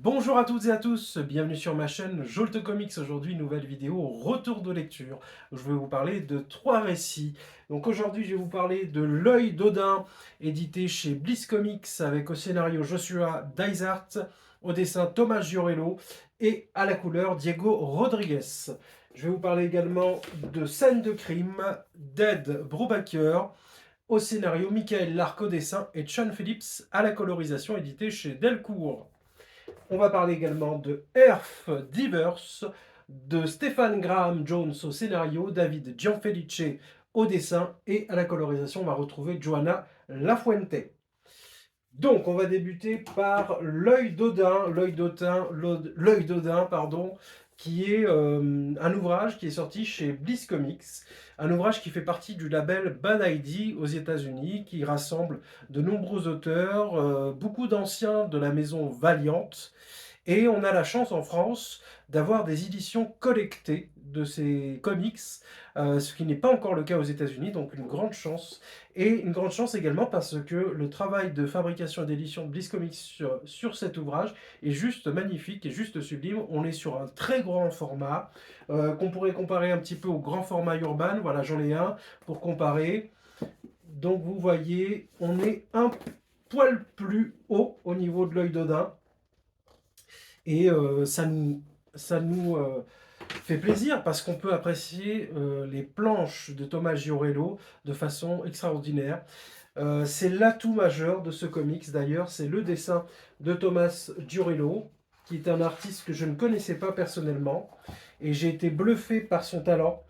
Bonjour à toutes et à tous, bienvenue sur ma chaîne Jolt Comics. Aujourd'hui, nouvelle vidéo retour de lecture. Je vais vous parler de 3 récits. Donc aujourd'hui, je vais vous parler de L'œil d'Odin, édité chez Bliss Comics, avec au scénario Joshua Dysart, au dessin Thomas Giorello et à la couleur Diego Rodriguez. Je vais vous parler également de Scène de crime d'Ed Brubaker, au scénario Michael Lark au dessin et Sean Phillips à la colorisation, édité chez Delcourt. On va parler également de Earth Divers, de Stéphane Graham Jones au scénario, David Gianfelice au dessin et à la colorisation, on va retrouver Johanna Lafuente. Donc, on va débuter par L'œil d'Odin, pardon, qui est un ouvrage qui est sorti chez Bliss Comics, un ouvrage qui fait partie du label Bad ID aux États-Unis, qui rassemble de nombreux auteurs, beaucoup d'anciens de la maison Valiant. Et on a la chance en France d'avoir des éditions collectées de ces comics, ce qui n'est pas encore le cas aux États-Unis, donc une grande chance. Et une grande chance également parce que le travail de fabrication et d'édition de Bliss Comics sur cet ouvrage est juste magnifique et juste sublime. On est sur un très grand format qu'on pourrait comparer un petit peu au grand format Urban. Voilà, j'en ai un pour comparer. Donc vous voyez, on est un poil plus haut au niveau de l'œil d'Odin. Et ça nous fait plaisir parce qu'on peut apprécier les planches de Thomas Giorello de façon extraordinaire. C'est l'atout majeur de ce comics d'ailleurs, c'est le dessin de Thomas Giorello, qui est un artiste que je ne connaissais pas personnellement, et j'ai été bluffé par son talent.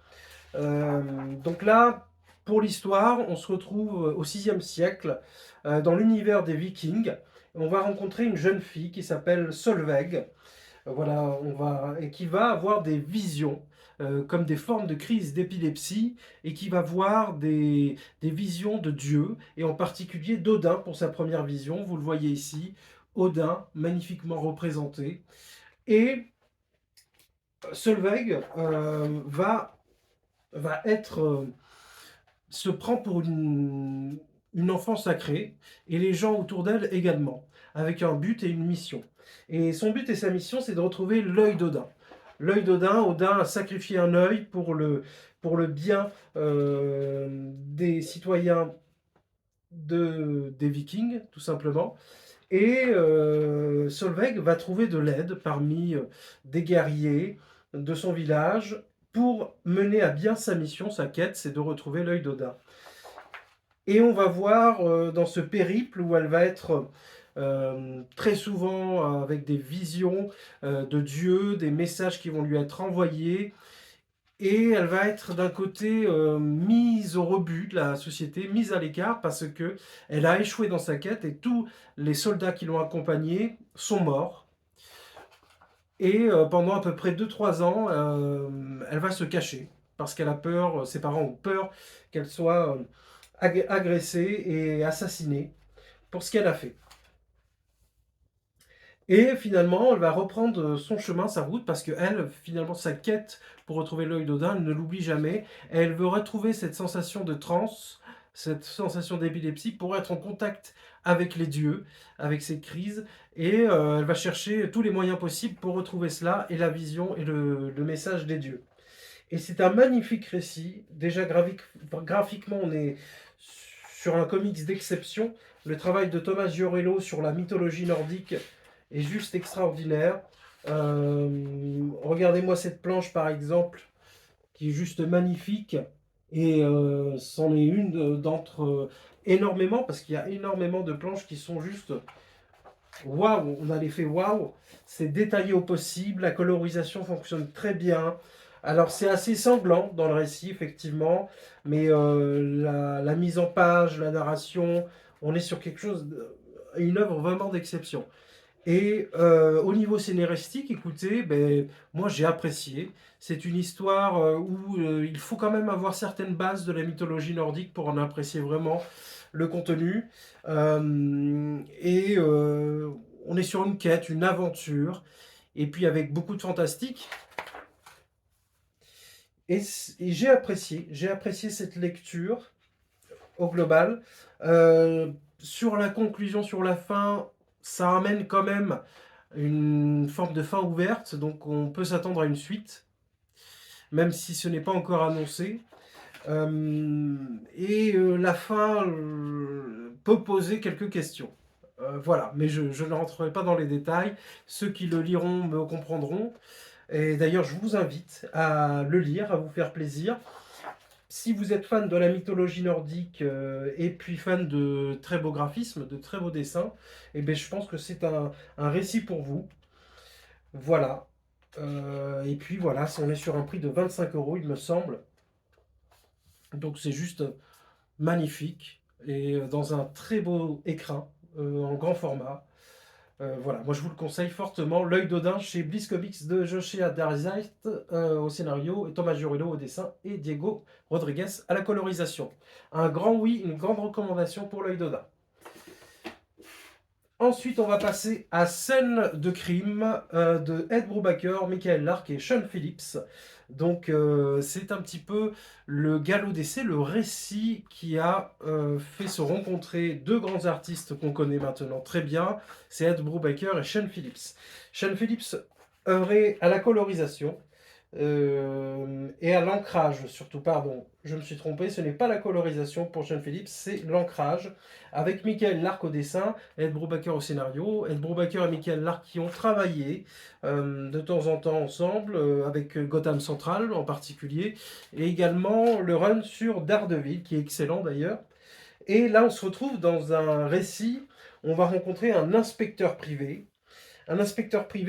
Euh, donc là, pour l'histoire, on se retrouve au 6e siècle, dans l'univers des Vikings. On va rencontrer une jeune fille qui s'appelle Solveig, voilà, et qui va avoir des visions, comme des formes de crise d'épilepsie, et qui va voir des visions de Dieu, et en particulier d'Odin pour sa première vision. Vous le voyez ici, Odin, magnifiquement représenté. Et Solveig va être, se prend pour une enfant sacrée, et les gens autour d'elle également, avec un but et une mission. Et son but et sa mission, c'est de retrouver l'œil d'Odin. L'œil d'Odin, Odin a sacrifié un œil pour le bien des citoyens des Vikings, tout simplement. Et Solveig va trouver de l'aide parmi des guerriers de son village pour mener à bien sa mission, sa quête, c'est de retrouver l'œil d'Odin. Et on va voir dans ce périple où elle va être très souvent avec des visions de Dieu, des messages qui vont lui être envoyés, et elle va être d'un côté mise au rebut de la société, mise à l'écart parce que elle a échoué dans sa quête et tous les soldats qui l'ont accompagnée sont morts. Et pendant à peu près 2 3 ans, elle va se cacher parce qu'elle a peur, ses parents ont peur qu'elle soit agressée et assassinée pour ce qu'elle a fait. Et finalement, elle va reprendre son chemin, sa route, parce que elle, finalement, sa quête pour retrouver l'œil d'Odin, elle ne l'oublie jamais. Et elle veut retrouver cette sensation de transe, cette sensation d'épilepsie, pour être en contact avec les dieux, avec ses crises. Et elle va chercher tous les moyens possibles pour retrouver cela, et la vision et le message des dieux. Et c'est un magnifique récit. Déjà, graphiquement, on est sur un comics d'exception. Le travail de Thomas Giorello sur la mythologie nordique est juste extraordinaire. Regardez-moi cette planche, par exemple, qui est juste magnifique. Et c'en est une d'entre énormément, parce qu'il y a énormément de planches qui sont juste waouh, on a l'effet waouh, c'est détaillé au possible, la colorisation fonctionne très bien. Alors c'est assez sanglant dans le récit, effectivement, mais la mise en page, la narration, on est sur quelque chose, une œuvre vraiment d'exception. Et au niveau scénaristique, écoutez, ben, moi j'ai apprécié. C'est une histoire où il faut quand même avoir certaines bases de la mythologie nordique pour en apprécier vraiment le contenu. Et on est sur une quête, une aventure, et puis avec beaucoup de fantastique. Et j'ai apprécié cette lecture au global. Sur la conclusion, sur la fin, ça amène quand même une forme de fin ouverte, donc on peut s'attendre à une suite, même si ce n'est pas encore annoncé. La fin peut poser quelques questions. Voilà, mais je ne rentrerai pas dans les détails. Ceux qui le liront me comprendront. Et d'ailleurs, je vous invite à le lire, à vous faire plaisir. Si vous êtes fan de la mythologie nordique et puis fan de très beaux graphismes, de très beaux dessins, eh bien, je pense que c'est un récit pour vous. Voilà. Et puis voilà, on est sur un prix de 25 euros, il me semble. Donc c'est juste magnifique et dans un très beau écrin en grand format. Voilà, moi je vous le conseille fortement. L'œil d'Odin chez Bliss Comics de Joshua Darzait au scénario, et Thomas Jurello au dessin et Diego Rodriguez à la colorisation. Un grand oui, une grande recommandation pour l'œil d'Odin. Ensuite, on va passer à Scène de crime de Ed Brubaker, Michael Lark et Sean Phillips. Donc, c'est un petit peu le galop d'essai, le récit qui a fait se rencontrer deux grands artistes qu'on connaît maintenant très bien. C'est Ed Brubaker et Sean Phillips. Sean Phillips œuvrait à la colorisation. Et à l'ancrage, surtout, pardon, je me suis trompé, ce n'est pas la colorisation pour Sean Phillips, c'est l'ancrage, avec Michael Lark au dessin, Ed Brubaker au scénario. Ed Brubaker et Michael Lark qui ont travaillé de temps en temps ensemble, avec Gotham Central en particulier, et également le run sur Daredevil, qui est excellent d'ailleurs. Et là, on se retrouve dans un récit, on va rencontrer un inspecteur privé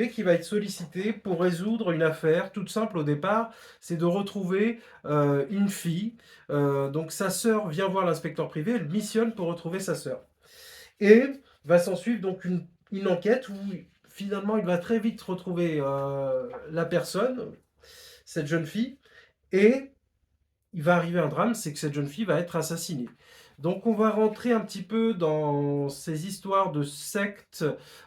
qui va être sollicité pour résoudre une affaire toute simple au départ, c'est de retrouver une fille. Donc sa sœur vient voir l'inspecteur privé, elle missionne pour retrouver sa sœur. Et va s'en suivre donc une enquête où finalement il va très vite retrouver la personne, cette jeune fille, et il va arriver un drame, c'est que cette jeune fille va être assassinée. Donc on va rentrer un petit peu dans ces histoires de sectes,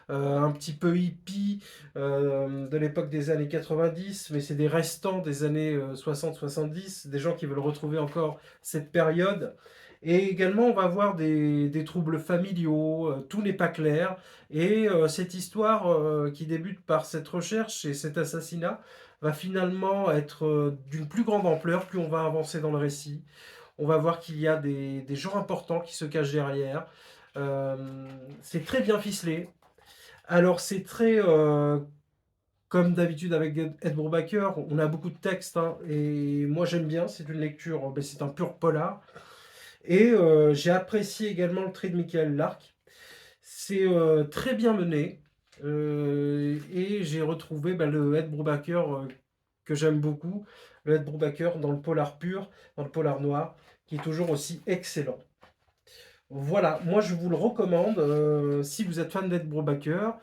un petit peu hippie de l'époque des années 90, mais c'est des restants des années 60-70, des gens qui veulent retrouver encore cette période. Et également, on va voir des troubles familiaux, tout n'est pas clair. Et cette histoire qui débute par cette recherche et cet assassinat va finalement être d'une plus grande ampleur, plus on va avancer dans le récit. On va voir qu'il y a des gens importants qui se cachent derrière. Euh, c'est très bien ficelé. Alors c'est très, comme d'habitude avec Ed Brubaker, on a beaucoup de textes, hein, et moi j'aime bien, c'est une lecture, ben, c'est un pur polar. Et j'ai apprécié également le trait de Michael Lark. C'est très bien mené. Et j'ai retrouvé ben, le Ed Brubaker que j'aime beaucoup, le Ed Brubaker dans le polar pur, dans le polar noir, qui est toujours aussi excellent. Voilà, moi je vous le recommande. Si vous êtes fan d'Ed Brubaker,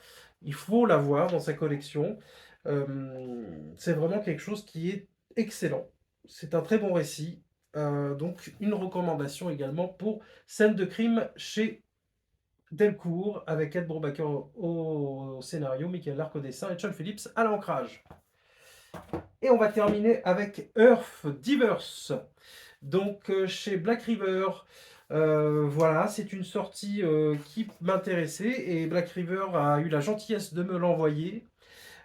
il faut l'avoir dans sa collection. C'est vraiment quelque chose qui est excellent. C'est un très bon récit. Donc une recommandation également pour Scène de crime chez Delcourt avec Ed Brubaker au scénario, Michael Lark au dessin et Sean Phillips à l'ancrage. Et on va terminer avec Earth Diverse. Donc chez Black River, voilà, c'est une sortie qui m'intéressait et Black River a eu la gentillesse de me l'envoyer.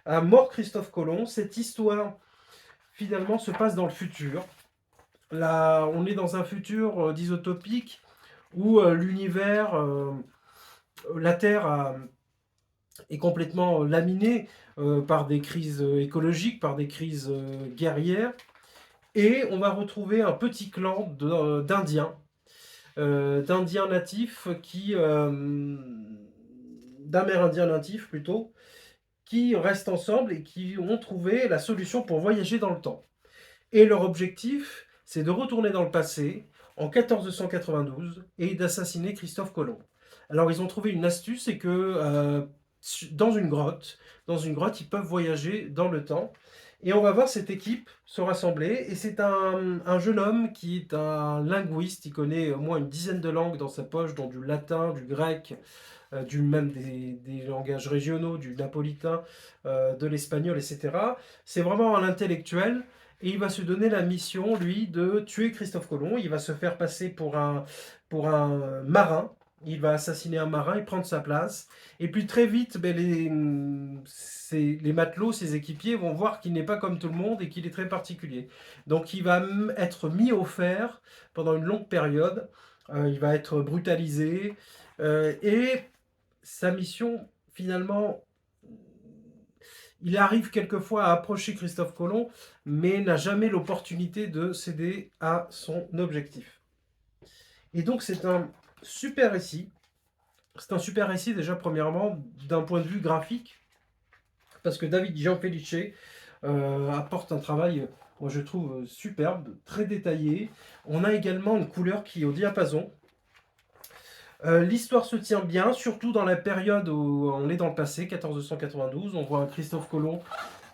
À mort Christophe Colomb, cette histoire finalement se passe dans le futur. Là, on est dans un futur dystopique où l'univers, la Terre est complètement laminée par des crises écologiques, par des crises guerrières. Et on va retrouver un petit clan d'Indiens, d'Indiens natifs d'Amérindiens natifs plutôt, qui restent ensemble et qui ont trouvé la solution pour voyager dans le temps. Et leur objectif, c'est de retourner dans le passé, en 1492, et d'assassiner Christophe Colomb. Alors ils ont trouvé une astuce, c'est que dans une grotte, ils peuvent voyager dans le temps. Et on va voir cette équipe se rassembler. Et c'est un jeune homme qui est un linguiste. Il connaît au moins une dizaine de langues dans sa poche, dont du latin, du grec, même des langages régionaux, du napolitain, de l'espagnol, etc. C'est vraiment un intellectuel. Et il va se donner la mission, lui, de tuer Christophe Colomb. Il va se faire passer pour un marin. Il va assassiner un marin et prendre sa place. Et puis très vite, ben, les matelots, ses équipiers vont voir qu'il n'est pas comme tout le monde et qu'il est très particulier. Donc il va être mis au fer pendant une longue période. Il va être brutalisé. Et sa mission, finalement, il arrive quelquefois à approcher Christophe Colomb, mais n'a jamais l'opportunité de céder à son objectif. Et donc c'est un super récit. C'est un super récit déjà premièrement d'un point de vue graphique, parce que David Gianfelice apporte un travail, moi je trouve superbe, très détaillé. On a également une couleur qui est au diapason. L'histoire se tient bien, surtout dans la période où on est dans le passé, 1492. On voit un Christophe Colomb.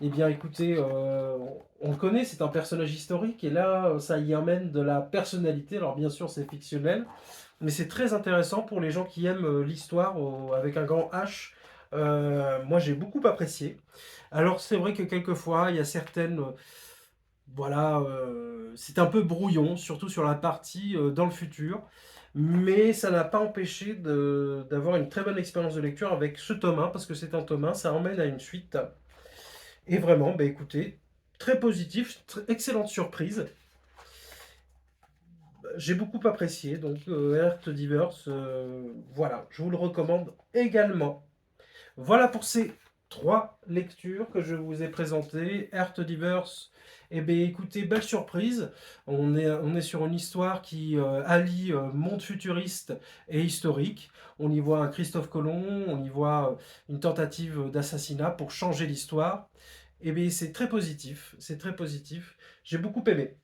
Eh bien, écoutez, on le connaît, c'est un personnage historique, et là, ça y amène de la personnalité. Alors, bien sûr, c'est fictionnel, mais c'est très intéressant pour les gens qui aiment l'histoire avec un grand H. Moi, j'ai beaucoup apprécié. Alors, c'est vrai que quelquefois, il y a certaines. Voilà, c'est un peu brouillon, surtout sur la partie dans le futur. Mais ça n'a pas empêché d'avoir une très bonne expérience de lecture avec ce tome 1, parce que c'est un tome 1, ça emmène à une suite. Et vraiment, bah écoutez, très positif, excellente surprise. J'ai beaucoup apprécié, donc Earth Diverse, voilà, je vous le recommande également. Voilà pour ces trois lectures que je vous ai présentées. Earth Diverse, eh bien écoutez, belle surprise. On est sur une histoire qui allie monde futuriste et historique. On y voit un Christophe Colomb, on y voit une tentative d'assassinat pour changer l'histoire. Eh bien c'est très positif, c'est très positif. J'ai beaucoup aimé.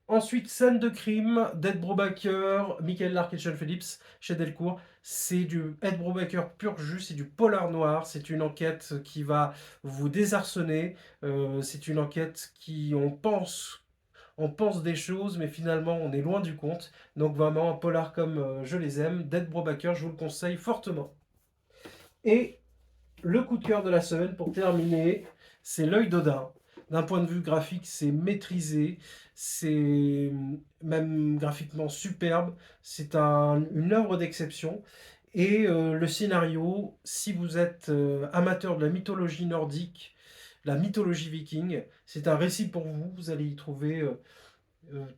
Ensuite, scène de crime, d'Ed Brubaker, Michael Lark et Sean Phillips, chez Delcourt. C'est du Ed Brubaker pur jus, c'est du polar noir. C'est une enquête qui va vous désarçonner. C'est une enquête qui, on pense des choses, mais finalement, on est loin du compte. Donc vraiment, un polar comme je les aime, d'Ed Brubaker, je vous le conseille fortement. Et le coup de cœur de la semaine pour terminer, c'est L'œil d'Odin. D'un point de vue graphique, c'est maîtrisé, c'est même graphiquement superbe, c'est une œuvre d'exception. Et le scénario, si vous êtes amateur de la mythologie nordique, la mythologie viking, c'est un récit pour vous, vous allez y trouver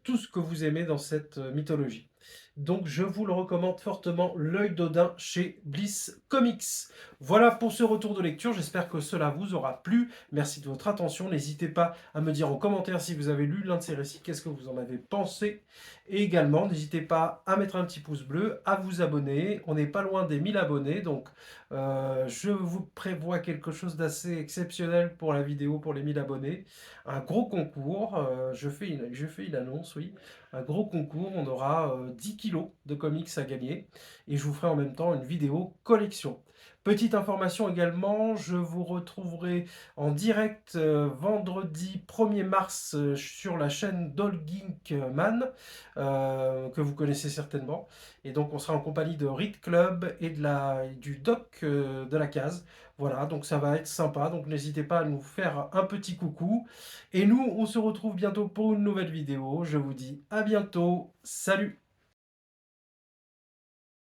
tout ce que vous aimez dans cette mythologie. Donc je vous le recommande fortement, L'œil d'Odin chez Bliss Comics. Voilà pour ce retour de lecture, j'espère que cela vous aura plu. Merci de votre attention, n'hésitez pas à me dire en commentaire si vous avez lu l'un de ces récits, qu'est-ce que vous en avez pensé. Et également, n'hésitez pas à mettre un petit pouce bleu, à vous abonner. On n'est pas loin des 1000 abonnés, donc je vous prévois quelque chose d'assez exceptionnel pour la vidéo, pour les 1000 abonnés. Un gros concours, je fais une annonce, oui. Un gros concours, on aura 10 kilos de comics à gagner. Et je vous ferai en même temps une vidéo collection. Petite information également, je vous retrouverai en direct vendredi 1er mars sur la chaîne Dolginkman, que vous connaissez certainement. Et donc on sera en compagnie de Read Club et du doc de la case. Voilà, donc ça va être sympa. Donc n'hésitez pas à nous faire un petit coucou. Et nous, on se retrouve bientôt pour une nouvelle vidéo. Je vous dis à bientôt. Salut!